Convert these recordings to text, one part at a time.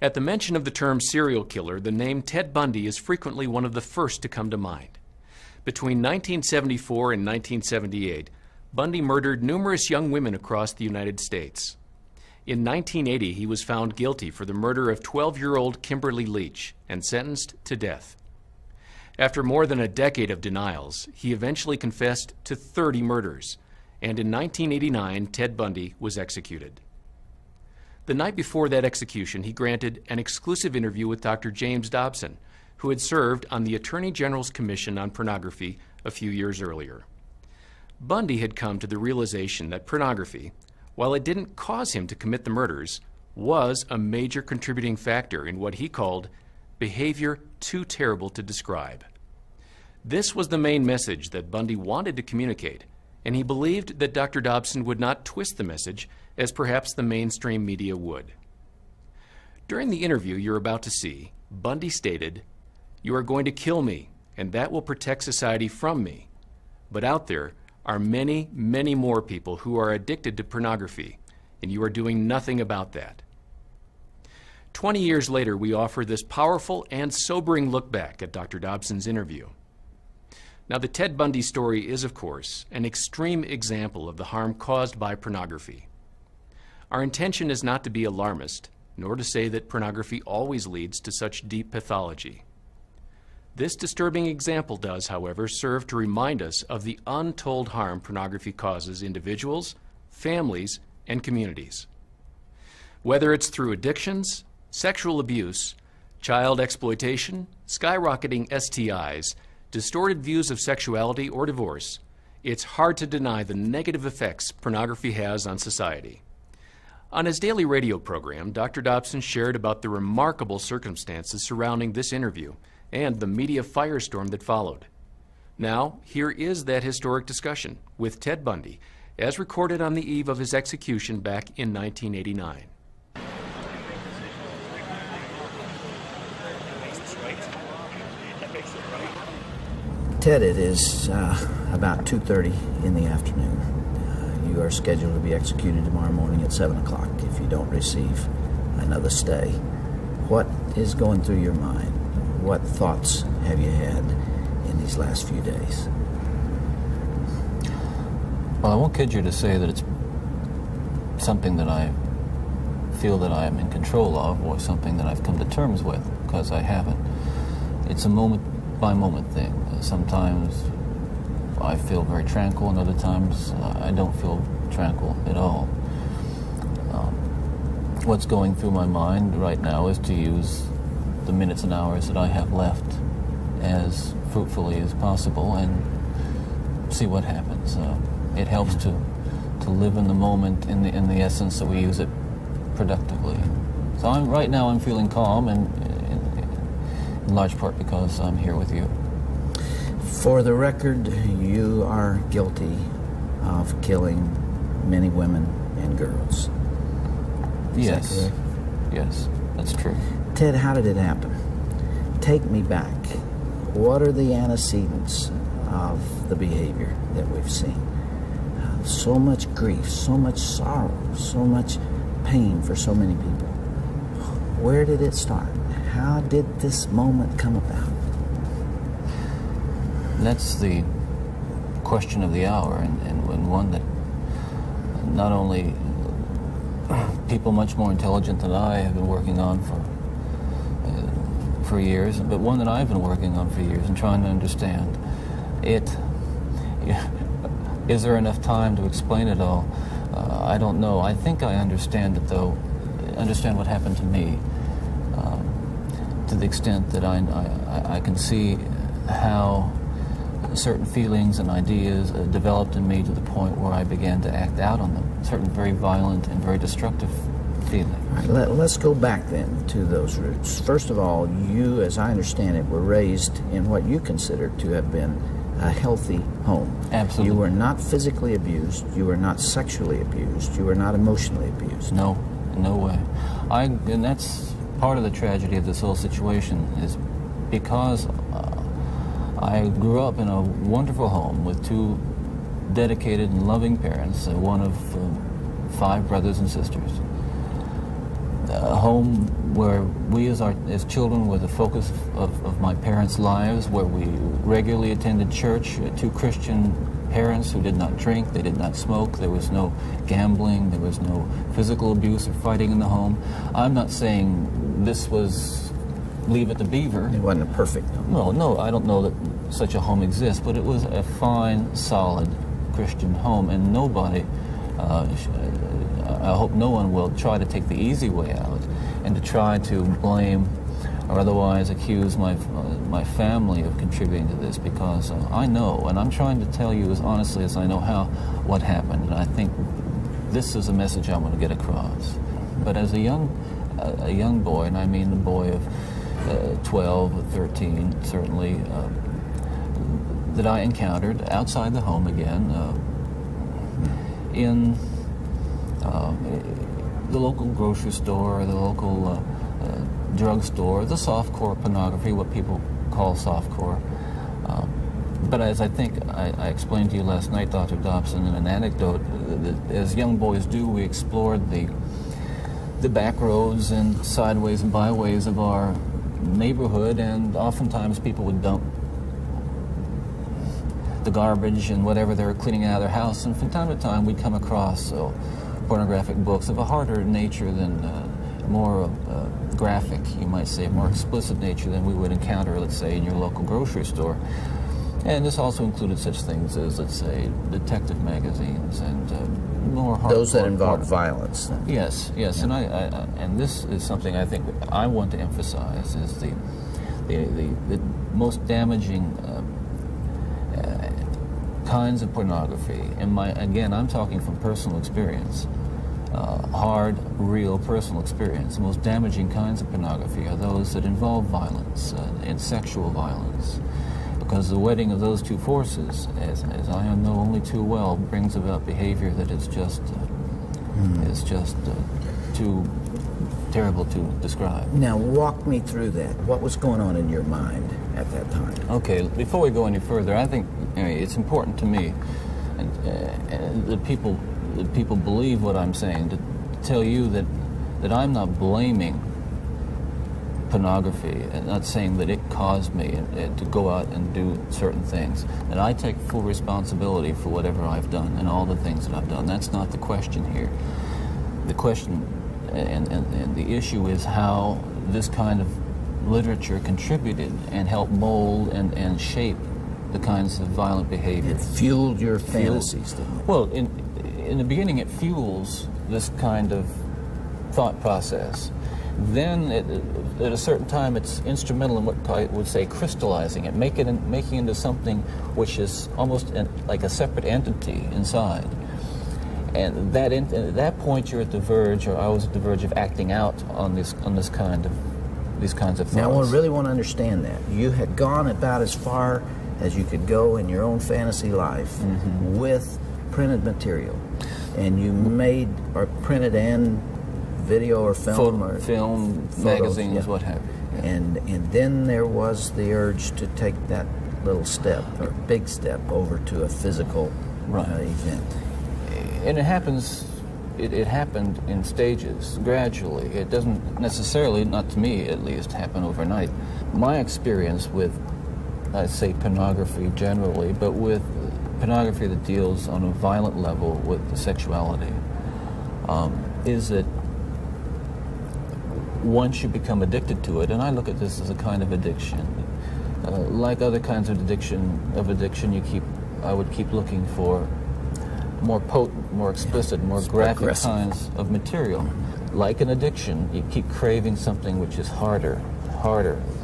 At the mention of the term serial killer, the name Ted Bundy is frequently one of the first to come to mind. Between 1974 and 1978, Bundy murdered numerous young women across the United States. In 1980, he was found guilty for the murder of 12-year-old Kimberly Leach and sentenced to death. After more than a decade of denials, he eventually confessed to 30 murders, and in 1989, Ted Bundy was executed. The night before that execution, he granted an exclusive interview with Dr. James Dobson, who had served on the Attorney General's Commission on Pornography a few years earlier. Bundy had come to the realization that pornography, while it didn't cause him to commit the murders, was a major contributing factor in what he called behavior too terrible to describe. This was the main message that Bundy wanted to communicate, and he believed that Dr. Dobson would not twist the message as perhaps the mainstream media would. During the interview you're about to see, Bundy stated, "You are going to kill me, and that will protect society from me. But out there are many, many more people who are addicted to pornography, and you are doing nothing about that." 20 years later, we offer this powerful and sobering look back at Dr. Dobson's interview. Now, the Ted Bundy story is, of course, an extreme example of the harm caused by pornography. Our intention is not to be alarmist, nor to say that pornography always leads to such deep pathology. This disturbing example does, however, serve to remind us of the untold harm pornography causes individuals, families, and communities. Whether it's through addictions, sexual abuse, child exploitation, skyrocketing STIs, distorted views of sexuality, or divorce, it's hard to deny the negative effects pornography has on society. On his daily radio program, Dr. Dobson shared about the remarkable circumstances surrounding this interview and the media firestorm that followed. Now, here is that historic discussion with Ted Bundy, as recorded on the eve of his execution back in 1989. Ted, it is about 2:30 in the afternoon. You are scheduled to be executed tomorrow morning at 7 o'clock if you don't receive another stay. What is going through your mind? What thoughts have you had in these last few days? Well, I won't kid you to say that it's something that I feel that I am in control of, or something that I've come to terms with, because I haven't. It's a moment-by-moment thing. Sometimes I feel very tranquil, and other times I don't feel tranquil at all. What's going through my mind right now is to use the minutes and hours that I have left as fruitfully as possible and see what happens. It helps to live in the moment in the essence that we use it productively. So right now I'm feeling calm, and in large part because I'm here with you. For the record, you are guilty of killing many women and girls. Is that correct? Yes, that's true. Ted, how did it happen? Take me back. What are the antecedents of the behavior that we've seen? So much grief, so much sorrow, so much pain for so many people. Where did it start? How did this moment come about? That's the question of the hour, and one that not only people much more intelligent than I have been working on for years, but one that I've been working on for years and trying to understand. Is there enough time to explain it all? I don't know. I think I understand it, though. Understand what happened to me, to the extent that I can see how certain feelings and ideas developed in me to the point where I began to act out on them. Certain very violent and very destructive feelings. All right, let's go back then to those roots. First of all, you, as I understand it, were raised in what you consider to have been a healthy home. Absolutely. You were not physically abused. You were not sexually abused. You were not emotionally abused. No, in no way. And that's part of the tragedy of this whole situation, is because I grew up in a wonderful home with two dedicated and loving parents, one of 5 brothers and sisters. A home where we as children were the focus of my parents' lives, where we regularly attended church, two Christian parents who did not drink, they did not smoke, there was no gambling, there was no physical abuse or fighting in the home. I'm not saying this was Leave It to Beaver. It wasn't a perfect home. No, I don't know that such a home exists, but it was a fine, solid Christian home, and nobody, I hope no one will try to take the easy way out and to try to blame or otherwise accuse my family of contributing to this, because I know, and I'm trying to tell you as honestly as I know what happened, and I think this is a message I want to get across. But as a young boy, and I mean a boy of 12 or 13, certainly, that I encountered outside the home again, in the local grocery store, the local drugstore, the softcore pornography, what people call softcore. But as I think I explained to you last night, Dr. Dobson, in an anecdote, that as young boys do, we explored the back roads and sideways and byways of our neighborhood, and oftentimes people would dump the garbage and whatever they were cleaning out of their house, and from time to time we'd come across pornographic books of a harder nature than more graphic, you might say, more explicit nature than we would encounter, let's say, in your local grocery store. And this also included such things as, let's say, detective magazines and more hardcore. Those that involve violence. Then. Yes, Yeah. and this is something I think I want to emphasize, is the most damaging kinds of pornography. And again, I'm talking from personal experience. Hard, real, personal experience. The most damaging kinds of pornography are those that involve violence and sexual violence, because the wedding of those two forces, as I know only too well, brings about behavior that is just too terrible to describe. Now, walk me through that. What was going on in your mind at that time? Okay, before we go any further, I think it's important to me, and that people believe what I'm saying, to tell you that I'm not blaming pornography and not saying that it caused me to go out and do certain things. And I take full responsibility for whatever I've done and all the things that I've done. That's not the question here. The question and the issue is how this kind of literature contributed and helped mold and shape the kinds of violent behavior. It fueled your fantasies, didn't it? Well, in the beginning, it fuels this kind of thought process. Then, at a certain time, it's instrumental in what I would say crystallizing it, making it into something which is almost like a separate entity inside. And at that point, you're at the verge, or I was at the verge of acting out on these kinds of thoughts. Now, I really want to understand that. You had gone about as far as you could go in your own fantasy life with printed material, and you made or printed and video or film or film, photos, magazines, yeah. what have you. Yeah. And then there was the urge to take that little step or big step over to a physical event. And it happened in stages, gradually. It doesn't necessarily, not to me at least, happen overnight. My experience with, I'd say, pornography generally, but with pornography that deals on a violent level with sexuality, is that once you become addicted to it, and I look at this as a kind of addiction, like other kinds of addiction, I would keep looking for more potent, more explicit, more graphic kinds of material. Like an addiction, you keep craving something which is harder,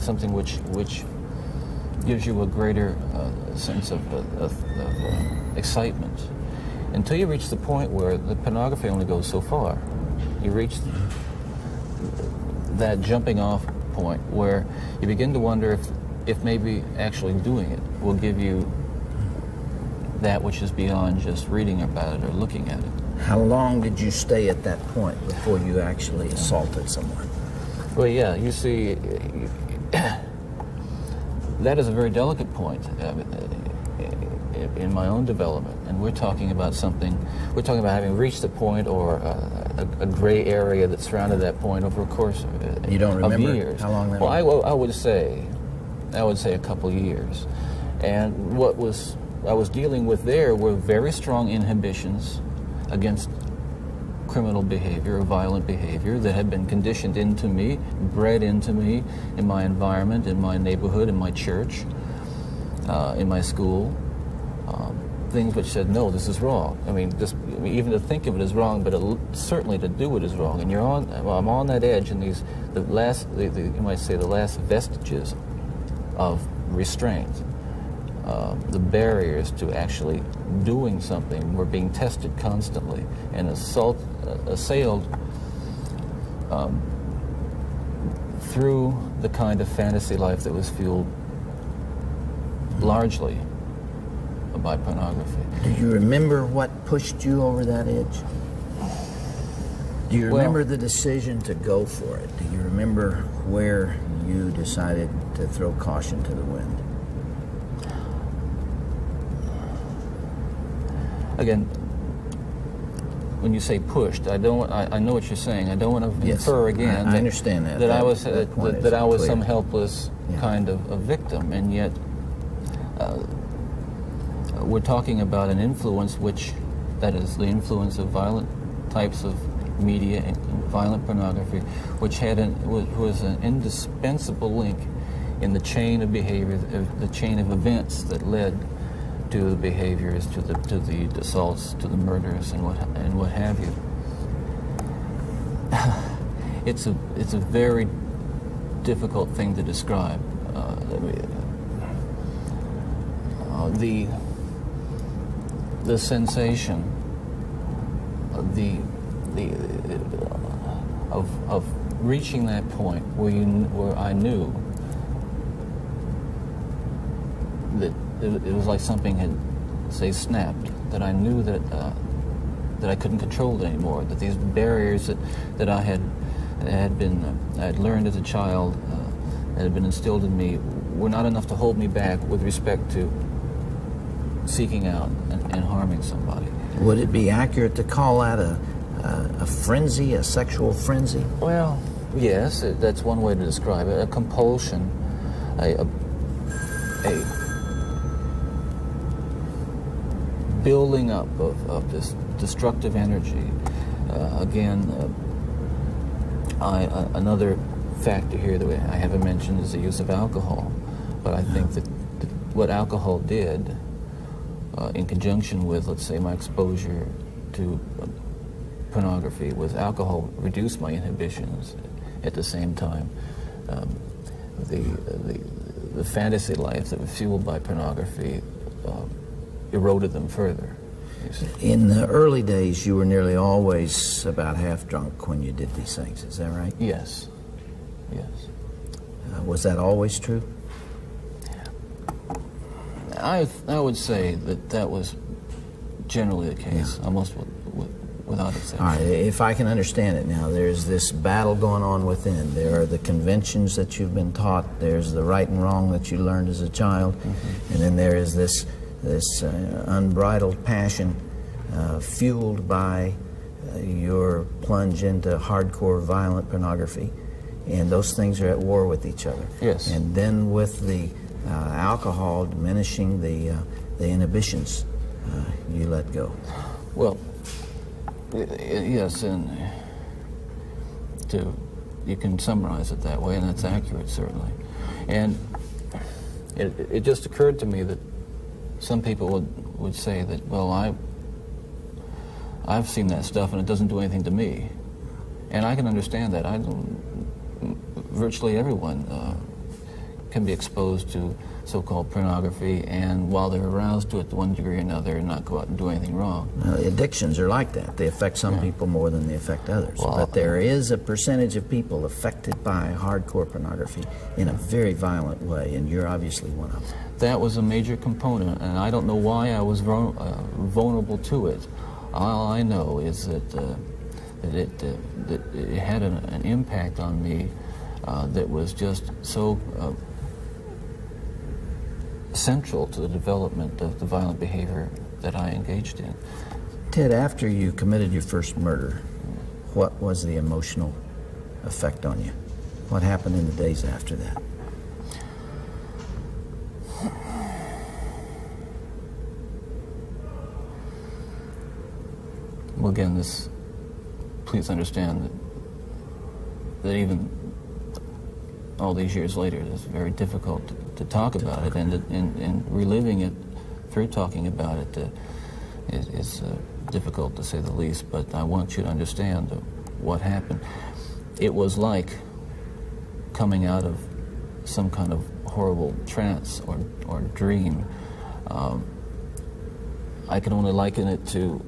something which gives you a greater sense of excitement, until you reach the point where the pornography only goes so far. You reach that jumping off point where you begin to wonder if maybe actually doing it will give you that which is beyond just reading about it or looking at it. How long did you stay at that point before you actually assaulted someone? Well, yeah, you see, that is a very delicate point in my own development, and we're talking about having reached the point or a gray area that surrounded that point over a course You don't of remember years. how long that well, was? I would say a couple years. And what I was dealing with there were very strong inhibitions against criminal behavior or violent behavior that had been conditioned into me, bred into me in my environment, in my neighborhood, in my church, in my school. Things which said, no, this is wrong. I mean, even to think of it is wrong, but certainly to do it is wrong. And I'm on that edge, and you might say, the last vestiges of restraint, the barriers to actually doing something were being tested constantly and assailed through the kind of fantasy life that was fueled largely by pornography. Do you remember what pushed you over that edge? Do you remember the decision to go for it? Do you remember where you decided to throw caution to the wind? Again, when you say pushed, I know what you're saying. I don't want to infer again. I understand that. That I was clear. some helpless kind of a victim, and yet we're talking about an influence that is the influence of violent types of media and violent pornography, which was an indispensable link in the chain of behavior, the chain of events that led to the behaviors, to the assaults, to the murders, and what have you. It's a very difficult thing to describe. The sensation of reaching that point where I knew that it was like something had, say, snapped, that I knew that I couldn't control it anymore, that these barriers that I had learned as a child, that had been instilled in me, were not enough to hold me back with respect to seeking out and harming somebody. Would it be accurate to call that a frenzy, a sexual frenzy? Well, yes, that's one way to describe it. A compulsion, a building up of this destructive energy. Another factor here that I haven't mentioned is the use of alcohol. But I think that what alcohol did, in conjunction with, let's say, my exposure to pornography, was alcohol reduced my inhibitions. At the same time, the fantasy life that was fueled by pornography eroded them further. In the early days, you were nearly always about half drunk when you did these things. Is that right? Yes. Yes. Was that always true? I would say that was generally the case, almost without exception. All right, if I can understand it now, there's this battle going on within. There are the conventions that you've been taught. There's the right and wrong that you learned as a child. And then there is this unbridled passion fueled by your plunge into hardcore violent pornography. And those things are at war with each other. Yes. And then with the alcohol diminishing the inhibitions, you let go. Well, yes, and you can summarize it that way, and that's accurate, certainly. And it just occurred to me that some people would say that, well, I've seen that stuff and it doesn't do anything to me. And I can understand that. Virtually everyone can be exposed to so-called pornography, and while they're aroused to it to one degree or another, not go out and do anything wrong. Addictions are like that. They affect some people more than they affect others. Well, but there is a percentage of people affected by hardcore pornography in a very violent way, and you're obviously one of them. That was a major component, and I don't know why I was vulnerable to it. All I know is that it had an impact on me that was just so central to the development of the violent behavior that I engaged in. Ted, after you committed your first murder, what was the emotional effect on you? What happened in the days after that? Well, again, please understand that even all these years later, it's very difficult to talk about it, and reliving it through talking about it is difficult, to say the least. But I want you to understand what happened. It was like coming out of some kind of horrible trance or dream. I can only liken it to,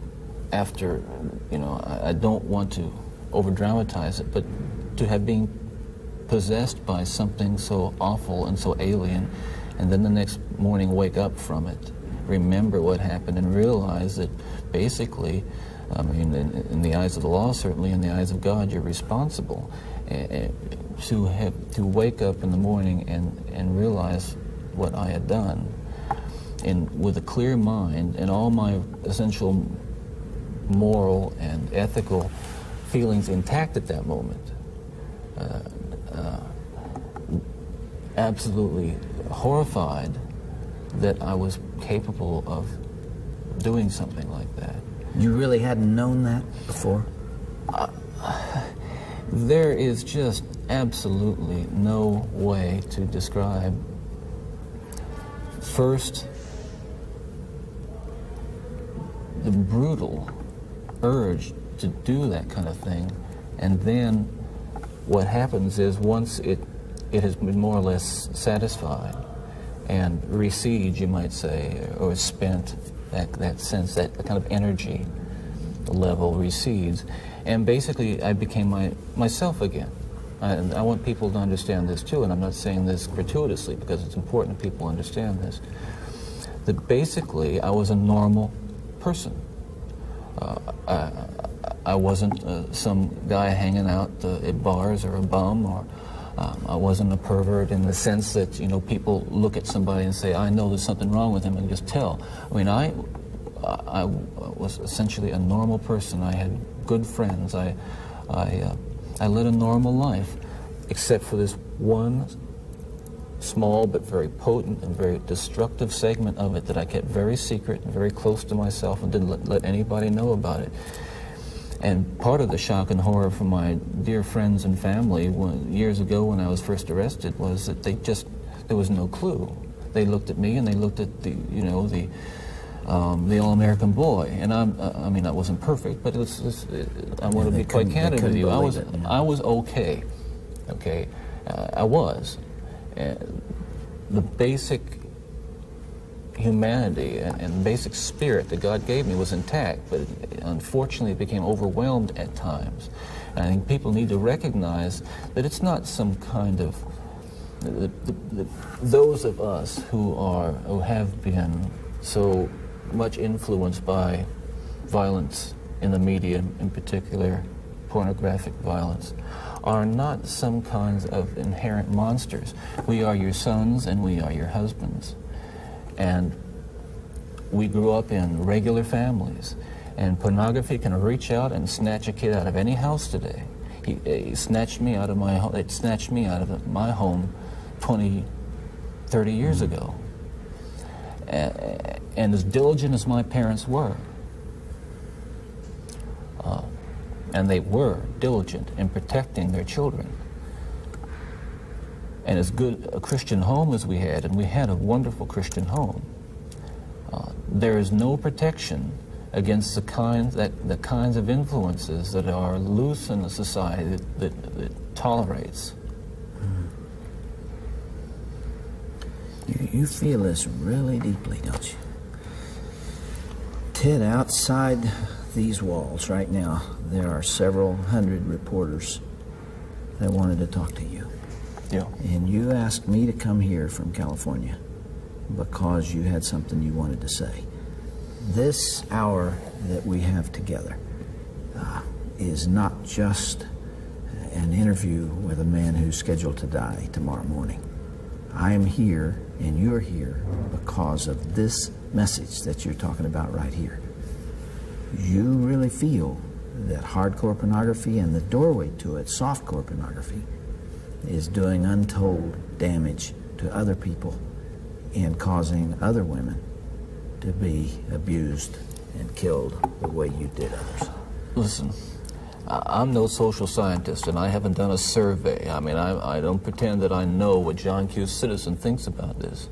after, I don't want to over-dramatize it, but to have been possessed by something so awful and so alien, and then the next morning wake up from it, remember what happened, and realize that basically, in the eyes of the law, certainly in the eyes of God, you're responsible. To wake up in the morning and realize what I had done, and with a clear mind and all my essential moral and ethical feelings intact at that moment, absolutely horrified that I was capable of doing something like that. You really hadn't known that before? There is just absolutely no way to describe, first, the brutal urge to do that kind of thing, and then what happens is, once it has been more or less satisfied and recedes, you might say, or spent, that sense, that kind of energy level recedes, and basically I became myself again. And I want people to understand this too, and I'm not saying this gratuitously, because it's important that people understand this, that basically I was a normal person. I wasn't some guy hanging out at bars, or a bum, or I wasn't a pervert in the sense that, people look at somebody and say, I know there's something wrong with him, and just tell. I mean, I was essentially a normal person. I had good friends. I led a normal life, except for this one small but very potent and very destructive segment of it that I kept very secret and very close to myself, and didn't let anybody know about it. And part of the shock and horror from my dear friends and family years ago when I was first arrested was that there was no clue. They looked at me and they looked at the all-American boy, and I mean, I wasn't perfect, but I want to be quite candid with you. I was okay. Okay, I was. The basic humanity and basic spirit that God gave me was intact, but unfortunately it became overwhelmed at times. And I think people need to recognize that it's not some kind of those of us who have been so much influenced by violence in the media, in particular pornographic violence, are not some kinds of inherent monsters. We are your sons and we are your husbands. And we grew up in regular families. And pornography can reach out and snatch a kid out of any house today. He snatched me out of my home. It snatched me out of my home 20, 30 years ago. And as diligent as my parents were, and they were diligent in protecting their children, and as good a Christian home as we had, and we had a wonderful Christian home, there is no protection against the kinds of influences that are loose in a society that tolerates. You feel this really deeply, don't you? Ted, outside these walls right now, there are several hundred reporters that wanted to talk to you. Yeah. And you asked me to come here from California because you had something you wanted to say. This hour that we have together is not just an interview with a man who's scheduled to die tomorrow morning. I am here, and you're here because of this message that you're talking about right here. You really feel that hardcore pornography and the doorway to it, softcore pornography, is doing untold damage to other people and causing other women to be abused and killed the way you did others. Listen, I'm no social scientist, and I haven't done a survey. I mean, I don't pretend that I know what John Q. Citizen thinks about this.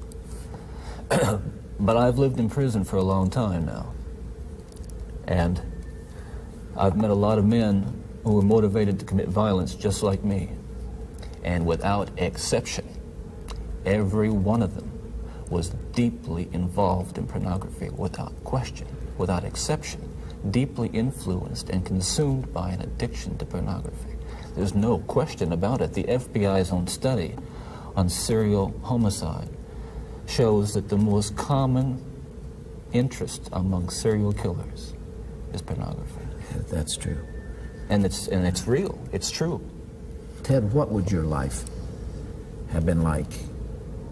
But I've lived in prison for a long time now. And I've met a lot of men who were motivated to commit violence just like me. And without exception, every one of them was deeply involved in pornography, without question, without exception, deeply influenced and consumed by an addiction to pornography. There's no question about it. The FBI's own study on serial homicide shows that the most common interest among serial killers is pornography. Yeah, that's true. And it's real. It's true. Ted, what would your life have been like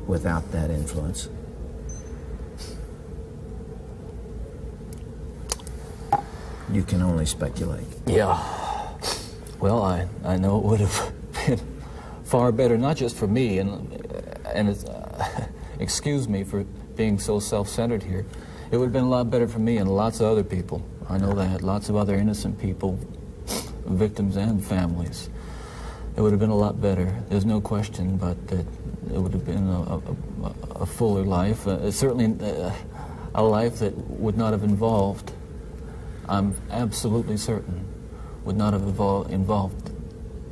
without that influence? You can only speculate. Yeah. Well, I know it would have been far better, not just for me, and it's, excuse me for being so self-centered here. It would have been a lot better for me and lots of other people. I know that. Lots of other innocent people, victims and families. It would have been a lot better. There's no question, but that it would have been a fuller life. Certainly a life that would not have involved, I'm absolutely certain, would not have involved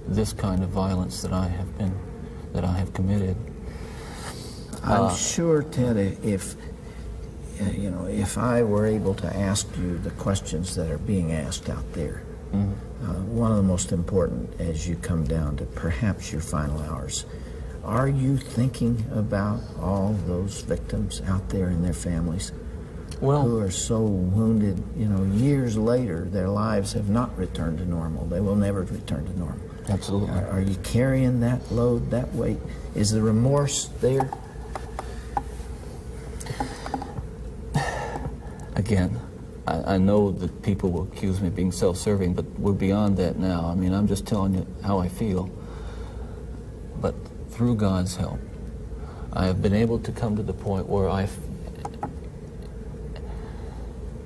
this kind of violence that I have committed. I'm sure, Ted, if I were able to ask you the questions that are being asked out there, one of the most important as you come down to perhaps your final hours, are you thinking about all those victims out there and their families who are so wounded, years later, their lives have not returned to normal. They will never return to normal. Absolutely. Are you carrying that load, that weight? Is the remorse there? Again, I know that people will accuse me of being self-serving, but we're beyond that now. I mean, I'm just telling you how I feel. But through God's help, I have been able to come to the point where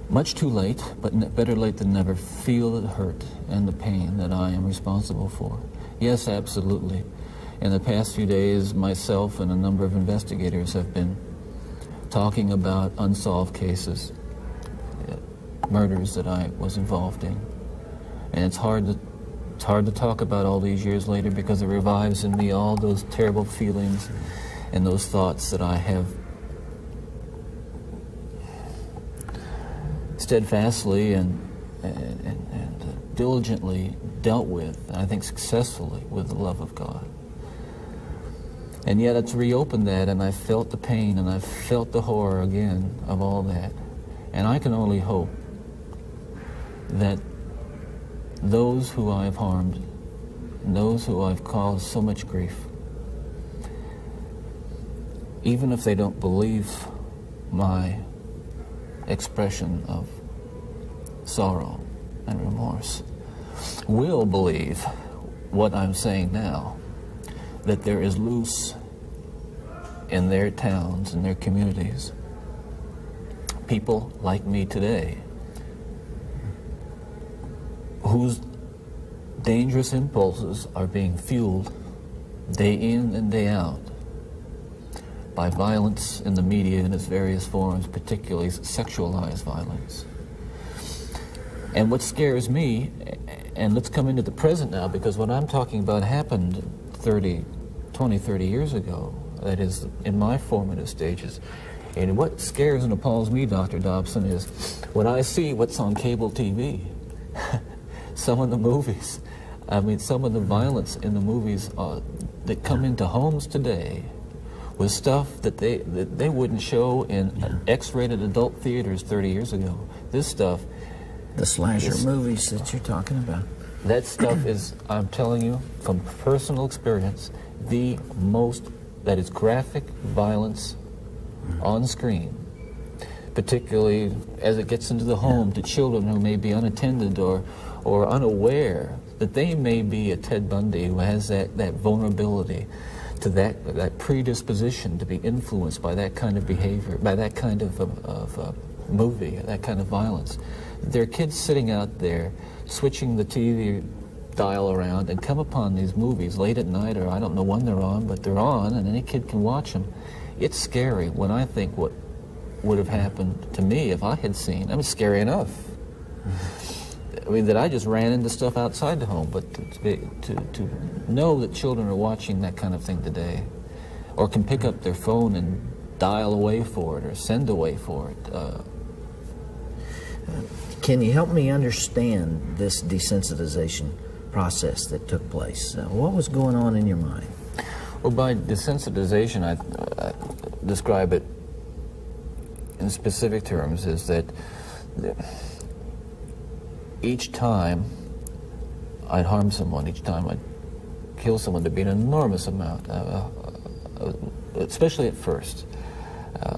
much too late, but better late than never, feel the hurt and the pain that I am responsible for. Yes, absolutely. In the past few days, myself and a number of investigators have been talking about unsolved cases, murders that I was involved in. And it's hard to talk about all these years later because it revives in me all those terrible feelings and those thoughts that I have steadfastly and diligently dealt with, and I think successfully, with the love of God. And yet it's reopened that, and I felt the pain and I felt the horror again of all that. And I can only hope that those who I have harmed, and those who I've caused so much grief, even if they don't believe my expression of sorrow and remorse, will believe what I'm saying now, that there is loose in their towns and their communities people like me today whose dangerous impulses are being fueled day in and day out by violence in the media in its various forms, particularly sexualized violence. And what scares me, and let's come into the present now, because what I'm talking about happened 20, 30 years ago, that is, in my formative stages. And what scares and appalls me, Dr. Dobson, is when I see what's on cable TV, some of the movies, I mean, some of the violence in the movies that come into homes today with stuff that they wouldn't show in X-rated adult theaters 30 years ago. This stuff... The slasher movies that you're talking about. That stuff is, I'm telling you, from personal experience, the most, that is graphic violence on screen, particularly as it gets into the home to children who may be unattended or or unaware that they may be a Ted Bundy who has that vulnerability to that predisposition to be influenced by that kind of behavior, by that kind of movie, that kind of violence. There are kids sitting out there switching the TV dial around and come upon these movies late at night, or I don't know when they're on, but they're on and any kid can watch them. It's scary when I think what would have happened to me if I had seen. I mean, scary enough. I mean, that I just ran into stuff outside the home, but to know that children are watching that kind of thing today, or can pick up their phone and dial away for it or send away for it. Can you help me understand this desensitization process that took place? What was going on in your mind? Well, by desensitization, I describe it in specific terms is that each time I'd harm someone, each time I'd kill someone, there'd be an enormous amount, especially at first,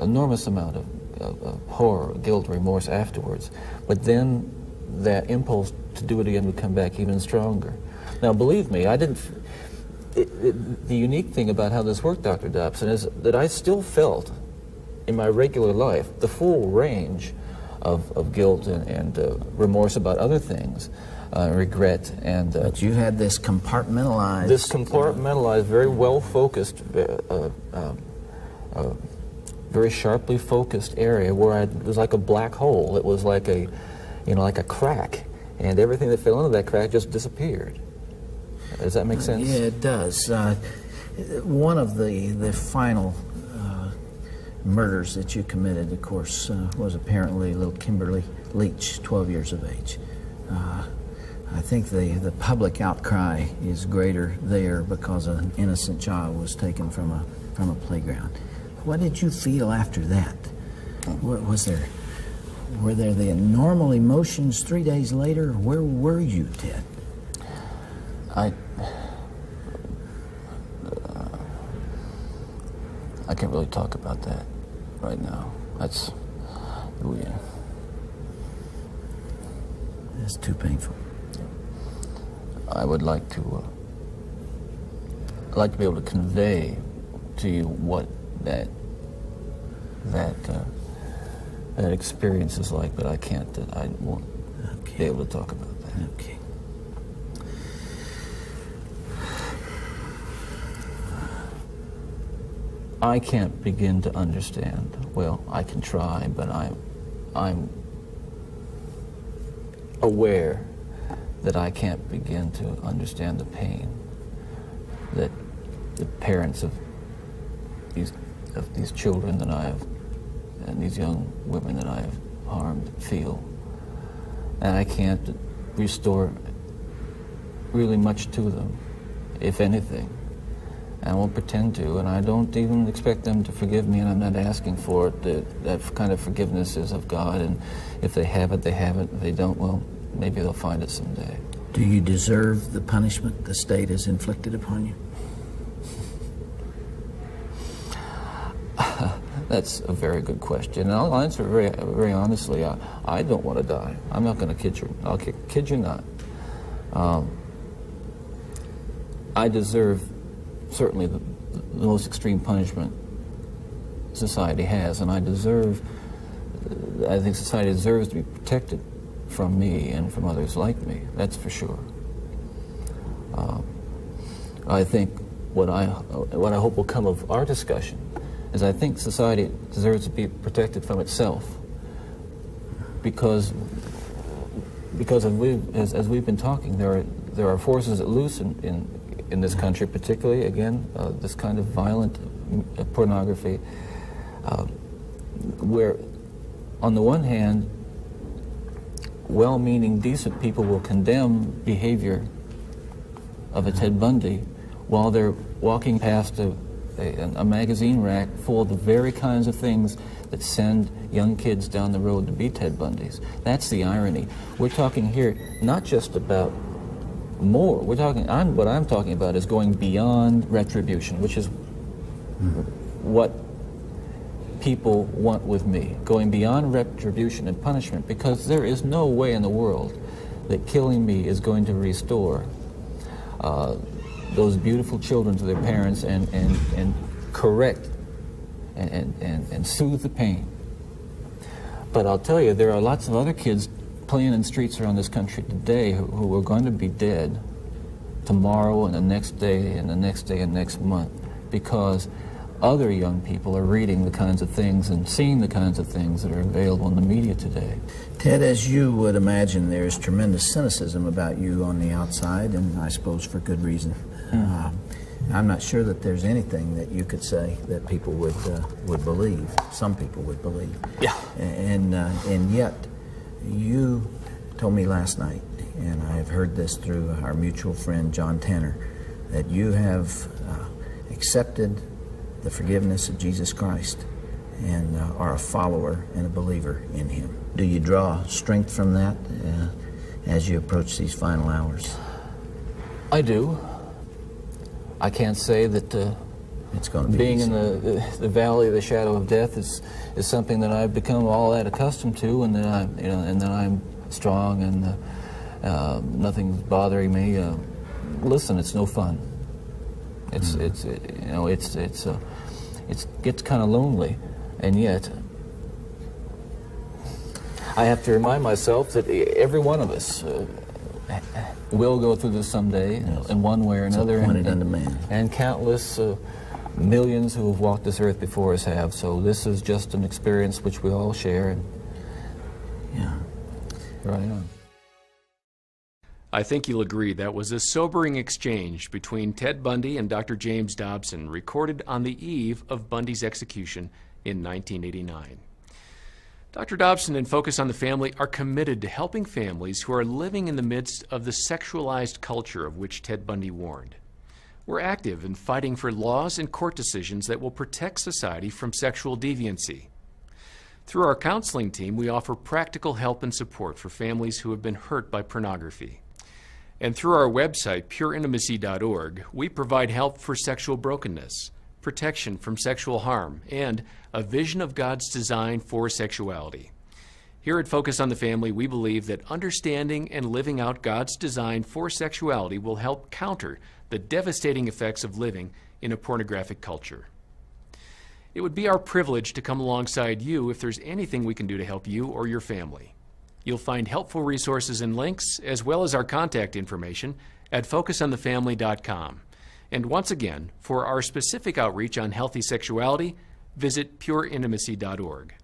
enormous amount of horror, guilt, remorse afterwards. But then that impulse to do it again would come back even stronger. Now, believe me, I didn't. The unique thing about how this worked, Dr. Dobson, is that I still felt in my regular life the full range of guilt and remorse about other things, regret and... but you had this compartmentalized... This compartmentalized, very well-focused, very sharply focused area where it was like a black hole. It was like a, like a crack, and everything that fell into that crack just disappeared. Does that make sense? Yeah, it does. One of the final murders that you committed, of course, was apparently little Kimberly Leach, 12 years of age. I think the public outcry is greater there because an innocent child was taken from a playground. What did you feel after that? Were there the normal emotions 3 days later? Where were you, Ted? I can't really talk about that right now. That's too painful. I would like to be able to convey to you what that experience is like, but I can't. I won't be able to talk about that. Okay. I can't begin to understand. Well, I can try, but I'm aware that I can't begin to understand the pain that the parents of these children that I have and these young women that I have harmed feel. And I can't restore really much to them, if anything. I won't pretend to, and I don't even expect them to forgive me, and I'm not asking for it. That kind of forgiveness is of God, and if they have it, they have it. If they don't, well, maybe they'll find it someday. Do you deserve the punishment the state has inflicted upon you? That's a very good question, and I'll answer very, very honestly. I don't want to die. I'm not going to kid you. I'll kid you not. I deserve certainly the most extreme punishment society has, and I think society deserves to be protected from me and from others like me. That's for sure. I think what I hope will come of our discussion is I think society deserves to be protected from itself, because as we've been talking, there are forces at loose in this country, particularly, again, this kind of violent pornography, where, on the one hand, well-meaning, decent people will condemn behavior of a Ted Bundy while they're walking past a magazine rack full of the very kinds of things that send young kids down the road to be Ted Bundys. That's the irony. We're talking here not just about more. We're talking. What I'm talking about is going beyond retribution, which is what people want with me. Going beyond retribution and punishment, because there is no way in the world that killing me is going to restore those beautiful children to their parents and correct and soothe the pain. But I'll tell you, there are lots of other kids playing in streets around this country today who are going to be dead tomorrow and the next day and the next day and next month because other young people are reading the kinds of things and seeing the kinds of things that are available in the media today. Ted, as you would imagine, there's tremendous cynicism about you on the outside, and I suppose for good reason. I'm not sure that there's anything that you could say that people would believe. Some people would believe. Yeah. And yet, you told me last night, and I have heard this through our mutual friend John Tanner, that you have accepted the forgiveness of Jesus Christ and are a follower and a believer in Him. Do you draw strength from that as you approach these final hours? I do. I can't say that it's going to be being easy. in the valley of the shadow of death is something that I've become all that accustomed to, and that I'm strong and nothing's bothering me. Listen, it's no fun. It gets kind of lonely, and yet I have to remind myself that every one of us will go through this someday, in one way or another, and countless millions who have walked this earth before us have. So this is just an experience which we all share. And yeah, right on. I think you'll agree that was a sobering exchange between Ted Bundy and Dr. James Dobson, recorded on the eve of Bundy's execution in 1989. Dr. Dobson and Focus on the Family are committed to helping families who are living in the midst of the sexualized culture of which Ted Bundy warned. We're active in fighting for laws and court decisions that will protect society from sexual deviancy. Through our counseling team, we offer practical help and support for families who have been hurt by pornography. And through our website, pureintimacy.org, we provide help for sexual brokenness, protection from sexual harm, and a vision of God's design for sexuality. Here at Focus on the Family, we believe that understanding and living out God's design for sexuality will help counter the devastating effects of living in a pornographic culture. It would be our privilege to come alongside you if there's anything we can do to help you or your family. You'll find helpful resources and links, as well as our contact information, at focusonthefamily.com. And once again, for our specific outreach on healthy sexuality, visit pureintimacy.org.